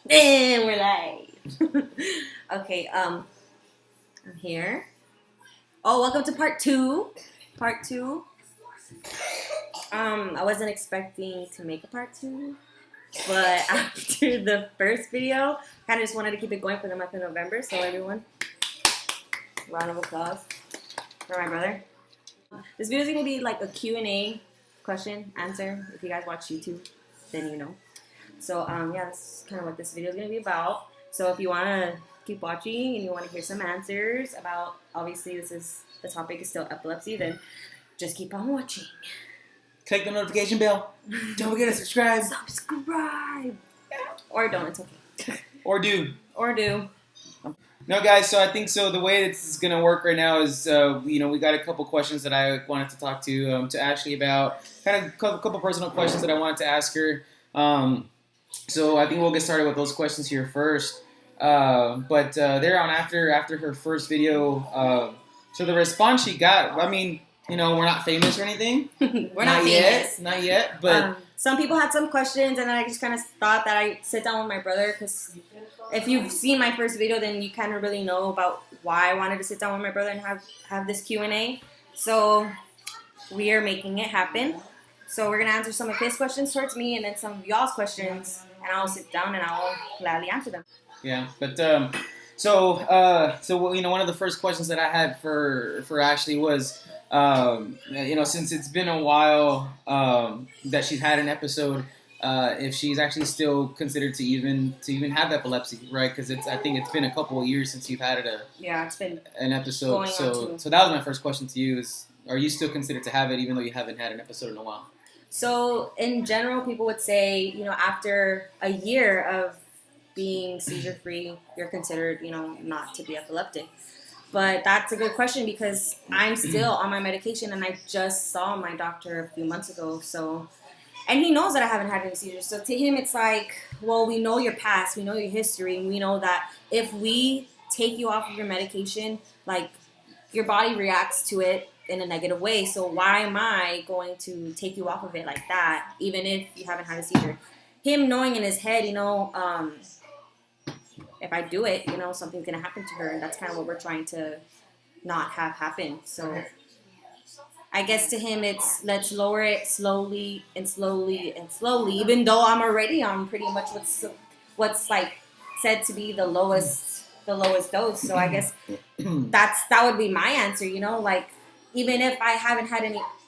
And we're live. Okay, I'm here. Oh, welcome to part two. Part two. I wasn't expecting to make a part two, but after the first video, kind of just wanted to keep it going for the month of November. So everyone, round of applause for my brother. This video is gonna be like a Q&A, question answer. If you guys watch YouTube, then you know. So yeah, that's kind of what this video is gonna be about. So if you wanna keep watching and you wanna hear some answers about, obviously the topic is still epilepsy, then just keep on watching. Click the notification bell. Don't forget to subscribe. Subscribe. Or don't, it's okay. Or do. Or do. No, guys, so I think the way this is going to work right now is, we got a couple questions that I wanted to talk to Ashley about. Kind of a couple personal questions that I wanted to ask her. So I think we'll get started with those questions here first. But there on after her first video, so the response she got, I mean, we're not famous or anything. We're not famous. Not yet, but... some people had some questions, and I just kind of thought that I'd sit down with my brother, because if you've seen my first video, then you kind of really know about why I wanted to sit down with my brother and have this Q&A. So we are making it happen. So we're going to answer some of his questions towards me, and then some of y'all's questions, and I'll sit down and I'll gladly answer them. Yeah, but one of the first questions that I had for Ashley was, since it's been a while that she's had an episode, if she's actually still considered to even have epilepsy, right? Because I think it's been a couple of years since you've had it. It's been an episode. So that was my first question to you: is are you still considered to have it even though you haven't had an episode in a while? So in general, people would say, after a year of being seizure-free, you're considered, not to be epileptic. But that's a good question, because I'm still on my medication, and I just saw my doctor a few months ago. And he knows that I haven't had any seizures. So to him, it's like, well, we know your past, we know your history, and we know that if we take you off of your medication, like, your body reacts to it in a negative way. So why am I going to take you off of it like that, even if you haven't had a seizure? Him knowing in his head, if I do it, something's going to happen to her. And that's kind of what we're trying to not have happen. So I guess to him, it's let's lower it slowly and slowly and slowly, even though I'm already on pretty much what's like said to be the lowest dose. So I guess that would be my answer, like, even if I haven't had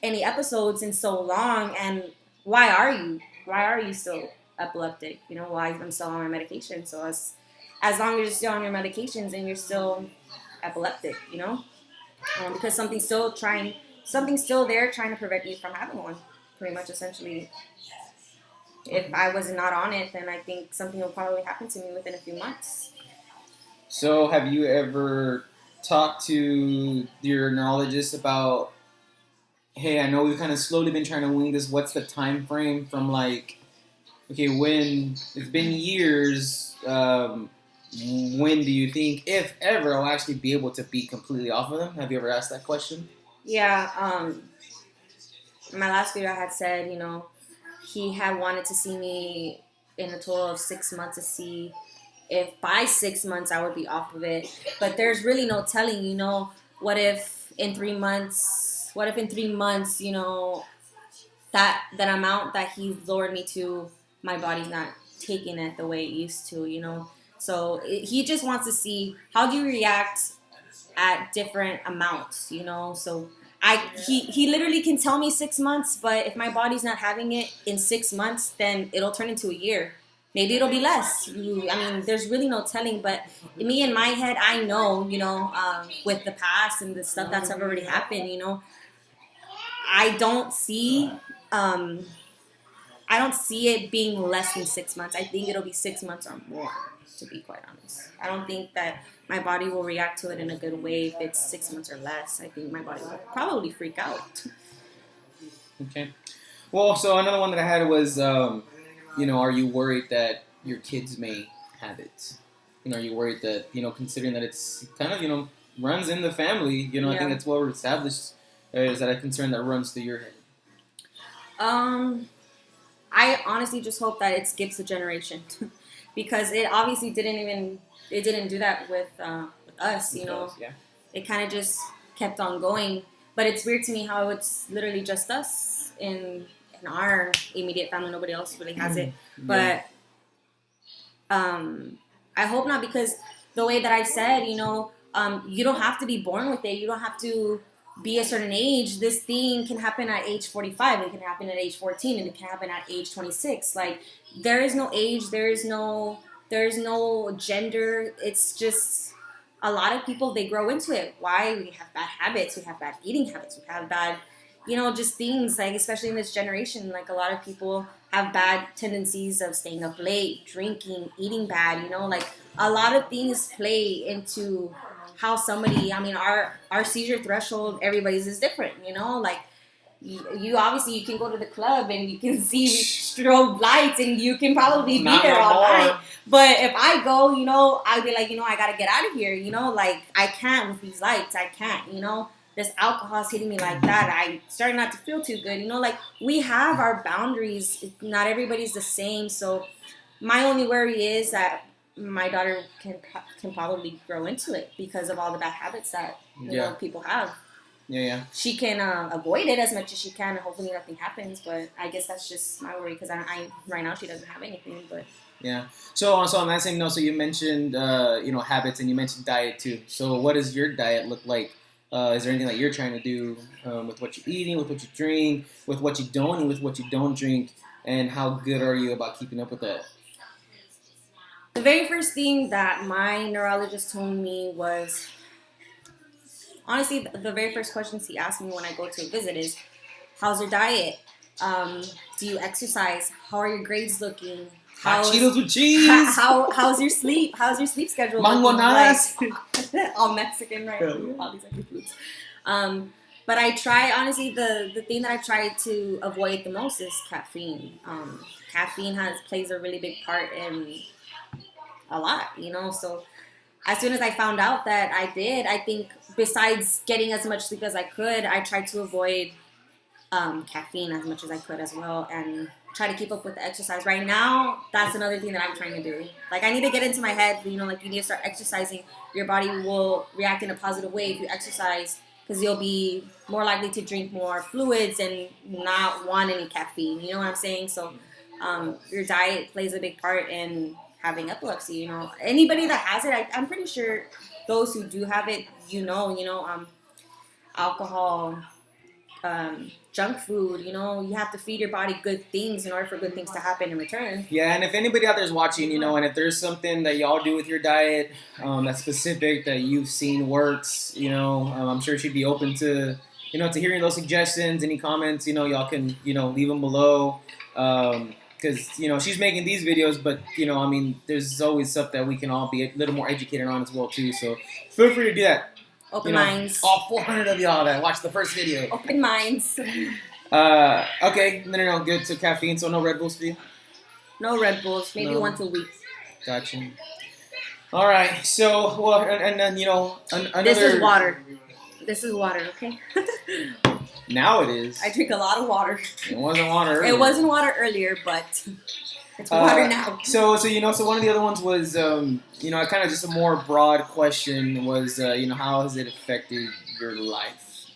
any episodes in so long, and why are you still epileptic? Why I'm still on my medication. So as long as you're still on your medications and you're still epileptic, because something's still there trying to prevent you from having one, pretty much, essentially. If I was not on it, then I think something will probably happen to me within a few months. So have you ever talked to your neurologist about, hey, I know we've kind of slowly been trying to wing this, what's the time frame from, like, okay, when it's been years, when do you think, if ever, I'll actually be able to be completely off of them? Have you ever asked that question? Yeah, in my last video I had said, he had wanted to see me in a total of 6 months to see if by 6 months I would be off of it. But there's really no telling, what if in 3 months, that amount that he's lowered me to, my body's not taking it the way it used to, So he just wants to see how do you react at different amounts, So he literally can tell me 6 months, but if my body's not having it in 6 months, then it'll turn into a year. Maybe it'll be less. There's really no telling. But me, in my head, I know, with the past and the stuff that's already happened, I don't see it being less than 6 months. I think it'll be 6 months or more, to be quite honest. I don't think that my body will react to it in a good way if it's 6 months or less. I think my body will probably freak out. Okay. Well, so another one that I had was, are you worried that your kids may have it? Are you worried that, considering that it's kind of, runs in the family, I think it's well established, is that a concern that runs through your head? I honestly just hope that it skips a generation because it obviously didn't do that with us, you know. Yeah. It kind of just kept on going. But it's weird to me how it's literally just us in our immediate family. Nobody else really has it. But I hope not, because the way that I've said, you know, you don't have to be born with it. You don't have to be a certain age. This thing can happen at age 45. It can happen at age 14, and it can happen at age 26. Like, there is no age. There is no gender. It's just a lot of people, they grow into it. Why? We have bad habits. We have bad eating habits. We have bad, you know, just things, like, especially in this generation, like, a lot of people have bad tendencies of staying up late, drinking, eating bad, you know, like, a lot of things play into how somebody, I mean, our seizure threshold, everybody's is different, you know, like, you obviously, you can go to the club and you can see strobe lights and you can probably be there all night. But if I go, you know, I'd be like, you know, I gotta get out of here, you know, like, I can't with these lights, I can't, you know. This alcohol's hitting me like that. I'm starting not to feel too good, you know. Like, we have our boundaries. Not everybody's the same. So my only worry is that my daughter can probably grow into it because of all the bad habits that you know people have. Yeah. She can avoid it as much as she can, and hopefully nothing happens. But I guess that's just my worry, because I right now she doesn't have anything. But yeah. So on that same note, so you mentioned you know, habits, and you mentioned diet too. So what does your diet look like? Is there anything that you're trying to do with what you're eating, with what you drink, with what you don't eat, with what you don't drink, and how good are you about keeping up with that? The very first thing that my neurologist told me was, honestly, the very first questions he asked me when I go to a visit is, how's your diet? Do you exercise? How are your grades looking? Hot Cheetos with cheese. How's your sleep? How's your sleep schedule? Mangonadas. Like, all Mexican, right? All these other foods. But I try, honestly, the thing that I try to avoid the most is caffeine. Caffeine plays a really big part in a lot, you know. So as soon as I found out that I think besides getting as much sleep as I could, I tried to avoid caffeine as much as I could as well, and try to keep up with the exercise. Right now, that's another thing that I'm trying to do. Like, I need to get into my head, you know, like, you need to start exercising. Your body will react in a positive way if you exercise, because you'll be more likely to drink more fluids and not want any caffeine. You know what I'm saying? So your diet plays a big part in having epilepsy. You know, anybody that has it, I'm pretty sure those who do have it, alcohol, junk food, you know, you have to feed your body good things in order for good things to happen in return. Yeah, and if anybody out there's watching, you know, and if there's something that y'all do with your diet that's specific that you've seen works, you know, I'm sure she'd be open to, you know, to hearing those suggestions. Any comments, you know, y'all can, you know, leave them below. Because, you know, she's making these videos, but, you know, I mean, there's always stuff that we can all be a little more educated on as well, too. So feel free to do that. Open minds. All 400 of y'all that watched the first video. Open minds. Okay. No. Good. So caffeine. So no Red Bulls for you? No Red Bulls. Maybe once a week. Gotcha. All right. So, well, and then, you know, another... This is water. This is water, okay? Now it is. I drink a lot of water. It wasn't water earlier. It wasn't water earlier, but... It's water now. So one of the other ones was, you know, kind of just a more broad question was, you know, how has it affected your life?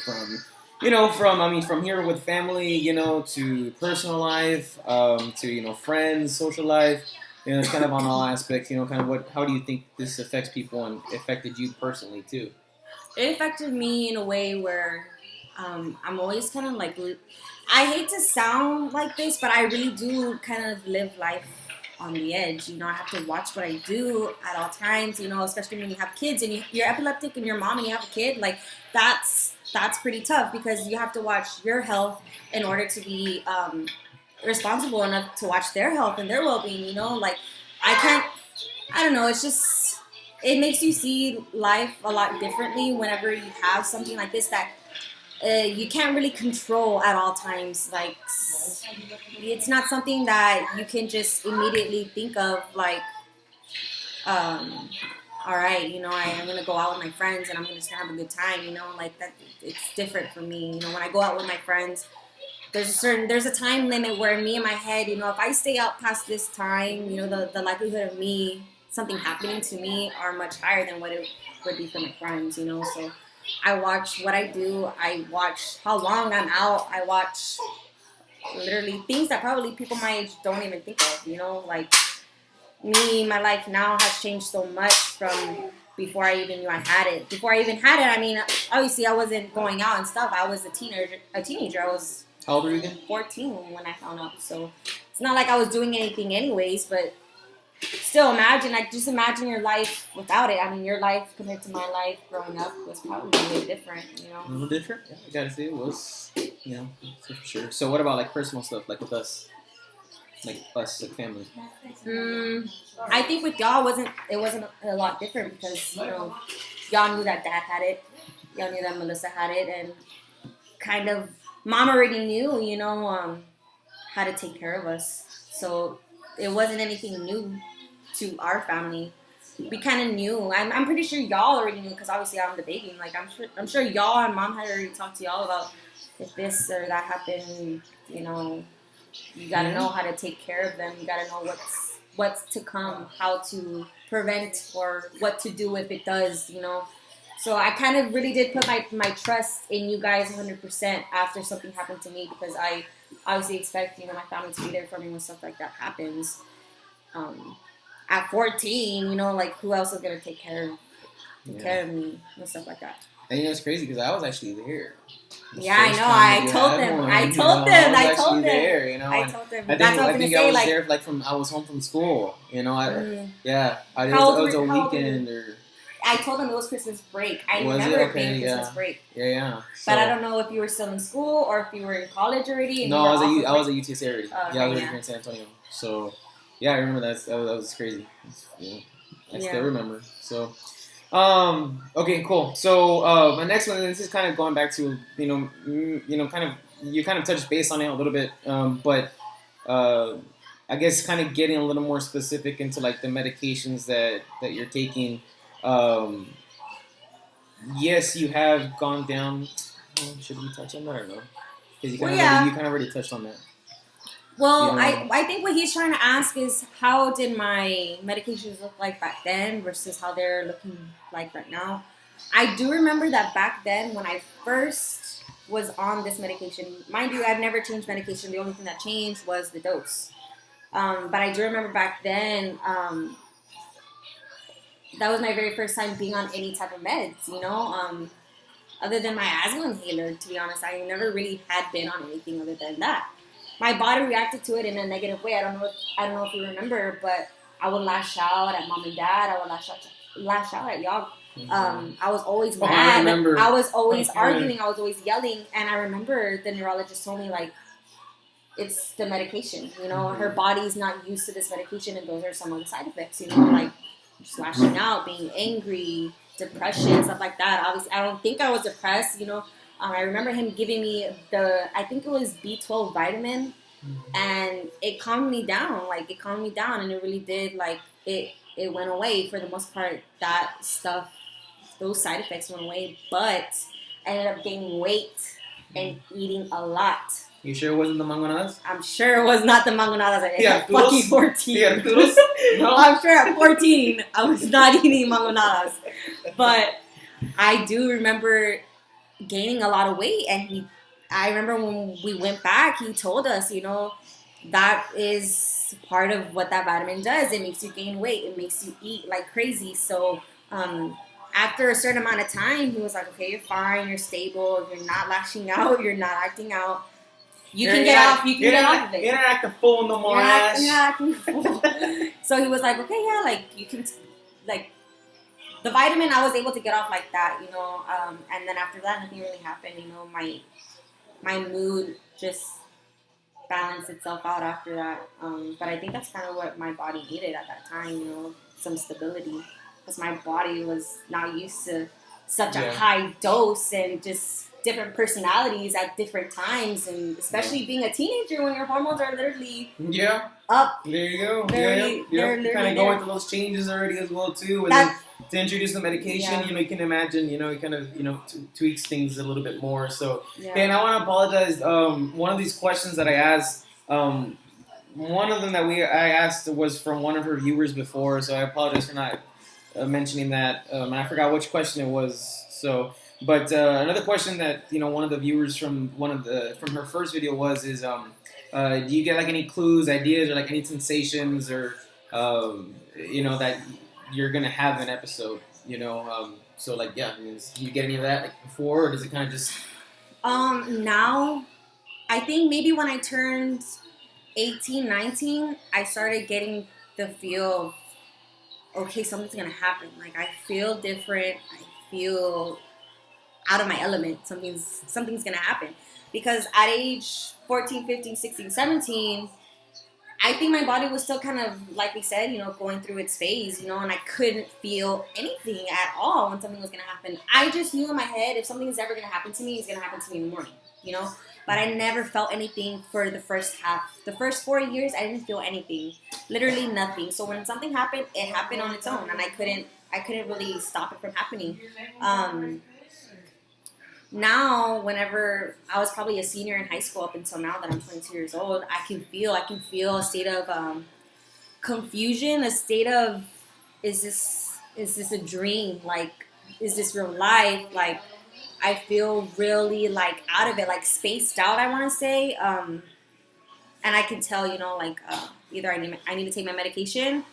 From here with family, you know, to personal life, to, you know, friends, social life, you know, it's kind of on all aspects, you know, kind of how do you think this affects people and affected you personally too? It affected me in a way where I'm always kind of like, I hate to sound like this, but I really do kind of live life on the edge. You know, I have to watch what I do at all times, you know, especially when you have kids and you're epileptic and your mom and you have a kid. Like, that's pretty tough, because you have to watch your health in order to be responsible enough to watch their health and their well-being, you know. Like, I don't know, it's just, it makes you see life a lot differently whenever you have something like this that you can't really control at all times. Like, it's not something that you can just immediately think of, like, all right, you know, I'm going to go out with my friends and I'm just going to have a good time, you know, like, that, it's different for me. You know, when I go out with my friends, there's a time limit where me in my head, if I stay out past this time, the likelihood of me something happening to me are much higher than what it would be for my friends. So I watch what I do. I watch how long I'm out. I watch literally things that probably people my age don't even think of. Like me, my life now has changed so much from before I even knew I had it. Before I even had it, I mean, obviously I wasn't going out and stuff. I was a teenager. I was How old were you again? 14 when I found out. So it's not like I was doing anything anyways, but still just imagine your life without it. I mean, your life compared to my life growing up was probably really different. A little different? Yeah, I gotta say it was, for sure. So what about like personal stuff, like with us? Like us, like family? I think with y'all, it wasn't a lot different because, y'all knew that Dad had it. Y'all knew that Melissa had it. And kind of, Mom already knew, how to take care of us. So it wasn't anything new to our family. We kind of knew. I'm pretty sure y'all already knew because obviously I'm the baby. Like I'm sure y'all and Mom had already talked to y'all about if this or that happened. You gotta know how to take care of them. You gotta know what's to come, how to prevent, or what to do if it does. So I kind of really did put my trust in you guys 100% after something happened to me because I obviously expect my family to be there for me when stuff like that happens. At 14, like who else is gonna take care of me and stuff like that. And it's crazy because I was actually there. Yeah, I know. I told them. I told them. I told them. I told them. That's what I was gonna say. I was there I was home from school. It was a weekend or. I told them it was Christmas break. I was remember it? it being Christmas break. Yeah. So, but I don't know if you were still in school or if you were in college already. No, I was at UTSA already. I was already here in San Antonio. So, yeah, I remember that. That was crazy. I still remember. So, okay, cool. So, my next one. This is kind of going back to you kind of touched base on it a little bit, but I guess kind of getting a little more specific into like the medications that you're taking. Yes, you have gone down. Should we touch on that or no? Because you kind of already touched on that. Well, I think what he's trying to ask is how did my medications look like back then versus how they're looking like right now. I do remember that back then when I first was on this medication, mind you, I've never changed medication. The only thing that changed was the dose. But I do remember back then, that was my very first time being on any type of meds, other than my asthma inhaler, to be honest. I never really had been on anything other than that. My body reacted to it in a negative way. I don't know if you remember, but I would lash out at Mom and Dad. I would lash out at y'all. I was always mad. I was always arguing. I was always yelling. And I remember the neurologist told me, like, it's the medication. Her body's not used to this medication, and those are some of the side effects. Like just lashing out, being angry, depression, stuff like that. Obviously, I don't think I was depressed. I remember him giving me I think it was B12 vitamin, and it calmed me down. Like, it calmed me down, and it really did. Like, it went away for the most part. That stuff, those side effects went away, but I ended up gaining weight and eating a lot. You sure it wasn't the mangonadas? I'm sure it was not the mangonadas. Yeah, fucking 14. Yeah, no, I'm sure at 14 I was not eating mangonadas, but I do remember gaining a lot of weight, and I remember when we went back, he told us, that is part of what that vitamin does. It makes you gain weight. It makes you eat like crazy. So after a certain amount of time, he was like, okay, you're fine, you're stable, you're not lashing out, you're not acting out. You can get off of it. You're not acting full no more, ass. You're not acting full. So he was like, okay, yeah, like, you can, like, the vitamin, I was able to get off like that, and then after that, nothing really happened. My mood just balanced itself out after that. But I think that's kind of what my body needed at that time, some stability, because my body was not used to such a high dose and just different personalities at different times, and especially being a teenager when your hormones are literally up. There you go. They're kind of going through those changes already as well too, and then to introduce the medication, you can imagine, it kind of tweaks things a little bit more. So and I want to apologize. One of these questions that I asked, one of them that I asked was from one of her viewers before, so I apologize for not mentioning that. I forgot which question it was. So. But another question that one of the viewers from from her first video is do you get like any clues, ideas, or like any sensations, or that you're gonna have an episode? So like do you get any of that like before, or does it kind of just now? I think maybe when I turned 18, 19, I started getting the feel of okay, something's gonna happen. Like I feel different. I feel out of my element. Something's gonna happen, because at age 14, 15, 16, 17, I think my body was still kind of, like we said, going through its phase, and I couldn't feel anything at all when something was gonna happen. I just knew in my head, if something is ever gonna happen to me, it's gonna happen to me in the morning, but I never felt anything for the first half. The first 4 years, I didn't feel anything, literally nothing. So when something happened, it happened on its own, and I couldn't really stop it from happening. Now, whenever I was probably a senior in high school up until now that I'm 22 years old, I can feel a state of confusion, a state of, is this a dream? Like, is this real life? Like, I feel really like out of it, like spaced out, I want to say. And I can tell, either I need to take my medication,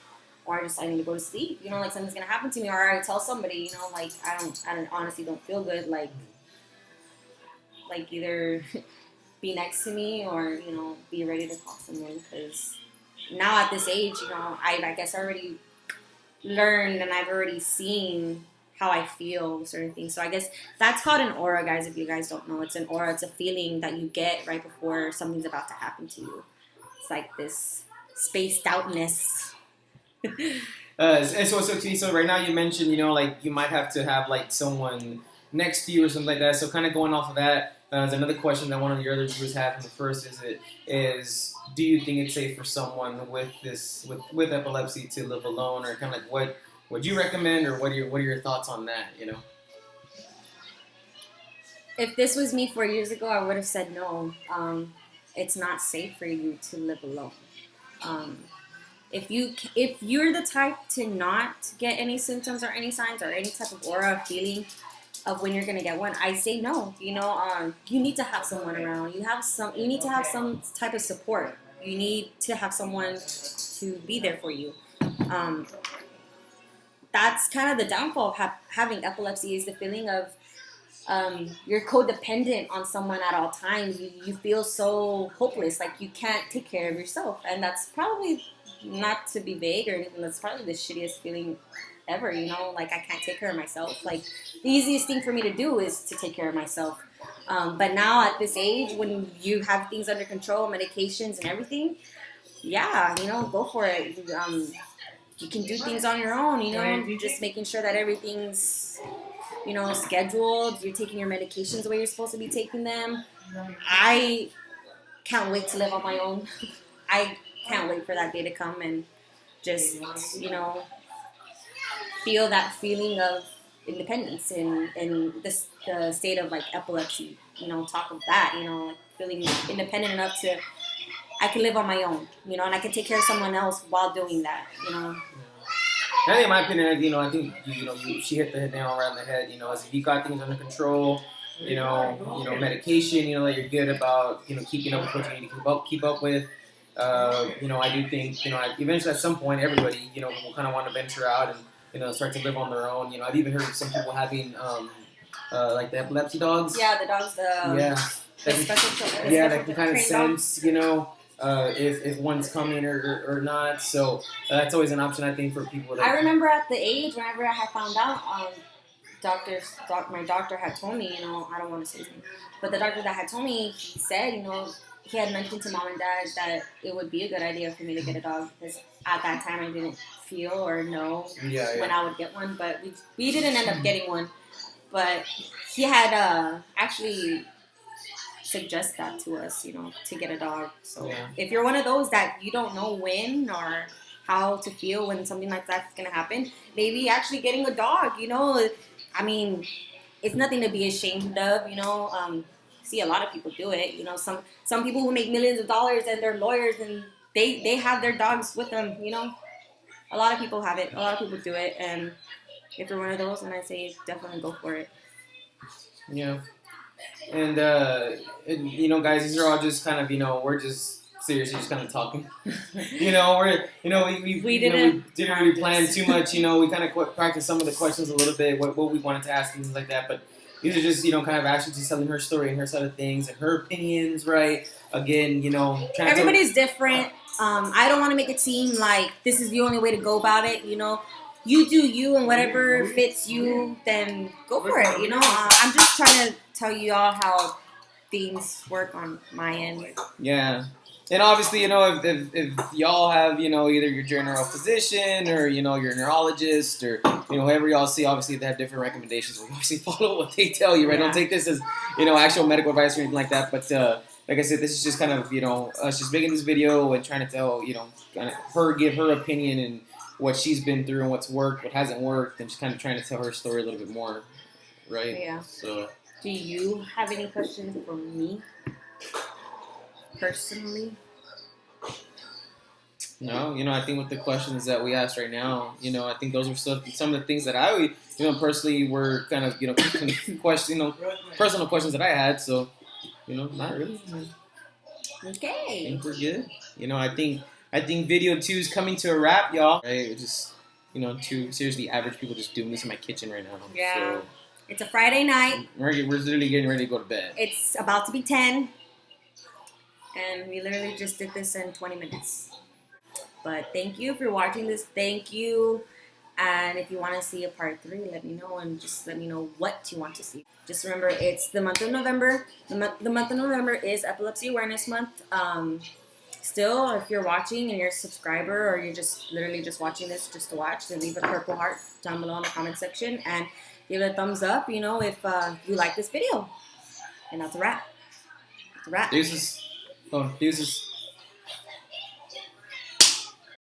or I need to go to sleep. Like something's gonna happen to me, or I tell somebody, like I honestly don't feel good, like either be next to me or, be ready to call someone. Because now at this age, I guess I already learned and I've already seen how I feel with certain things. So I guess that's called an aura, guys. If you guys don't know, it's an aura. It's a feeling that you get right before something's about to happen to you. It's like this spaced outness. So right now you mentioned, like you might have to have like someone next to you or something like that. So kind of going off of that, there's another question that one of your other viewers had from the first is do you think it's safe for someone with epilepsy to live alone, or kind of like what would you recommend, or what are your thoughts on that? If this was me 4 years ago, I would have said no. It's not safe for you to live alone. If you're the type to not get any symptoms or any signs or any type of aura feeling of when you're gonna get one, I say no. You need to have someone around. You need to have some type of support. You need to have someone to be there for you. That's kind of the downfall of having epilepsy, is the feeling of you're codependent on someone at all times. You feel so hopeless, like you can't take care of yourself, and that's probably, not to be vague or anything, that's probably the shittiest feeling ever, like I can't take care of myself. Like the easiest thing for me to do is to take care of myself. But now at this age, when you have things under control, medications and everything, go for it. You can do things on your own, you're just making sure that everything's, scheduled. You're taking your medications the way you're supposed to be taking them. I can't wait to live on my own. I can't wait for that day to come and just, feel that feeling of independence in the state of like epilepsy. Talk of that, like feeling independent enough to, I can live on my own, and I can take care of someone else while doing that, I think in my opinion, I think she hit the nail around the head. As if you got things under control, medication, that you're good about, keeping up with what you need to keep up with. I do think, eventually at some point everybody, will kind of want to venture out and, start to live on their own. I've even heard of some people having, like the epilepsy dogs. Yeah, the dogs, that can kind of sense, if one's coming or not. So that's always an option, I think, for people. I remember at the age, whenever I had found out, my doctor had told me, I don't want to say his name, but the doctor that had told me, he said, he had mentioned to mom and dad that it would be a good idea for me to get a dog, because at that time I didn't feel or know when I would get one, but we didn't end up getting one. but he had actually suggest that to us, to get a dog. So if you're one of those that you don't know when or how to feel when something like that's gonna happen, maybe actually getting a dog. I mean, it's nothing to be ashamed of. See a lot of people do it. Some people who make millions of dollars and they're lawyers and they have their dogs with them. A lot of people have it. A lot of people do it, and if you're one of those, then I say definitely go for it. Yeah. And, guys, these are all just kind of, we're just seriously just kind of talking. We didn't really plan too much. We kind of practiced some of the questions a little bit, what we wanted to ask and things like that. But these are just, kind of actually just telling her story and her side of things and her opinions, right? Again, everybody's different. I don't want to make it seem like this is the only way to go about it. You do you, and whatever fits you, then go for it. I'm just trying to tell you all how things work on my end. Yeah. And obviously, if y'all have, either your general physician or, your neurologist or, whoever y'all see, obviously they have different recommendations. We obviously follow what they tell you, right? Don't take this as, actual medical advice or anything like that. But like I said, this is just kind of, us just making this video and trying to tell, kind of give her opinion and what she's been through and what's worked, what hasn't worked, and just kind of trying to tell her story a little bit more, right? Yeah. So, do you have any questions for me personally? No, I think with the questions that we asked right now, I think those are some of the things that I, personally were kind of, question, personal questions that I had. So, not really. Okay. I think we're good. I think video 2 is coming to a wrap, y'all. Right? It's just, two seriously average people just doing this in my kitchen right now. Yeah. So, it's a Friday night. We're literally getting ready to go to bed. It's about to be 10. And we literally just did this in 20 minutes. But thank you for watching this. Thank you. And if you want to see a part 3, let me know. And just let me know what you want to see. Just remember, it's the month of November. The month of November is Epilepsy Awareness Month. Still, if you're watching and you're a subscriber or you're just literally just watching this just to watch, then leave a purple heart down below in the comment section. And give it a thumbs up, if you like this video. And that's a wrap. That's a wrap. Deuces.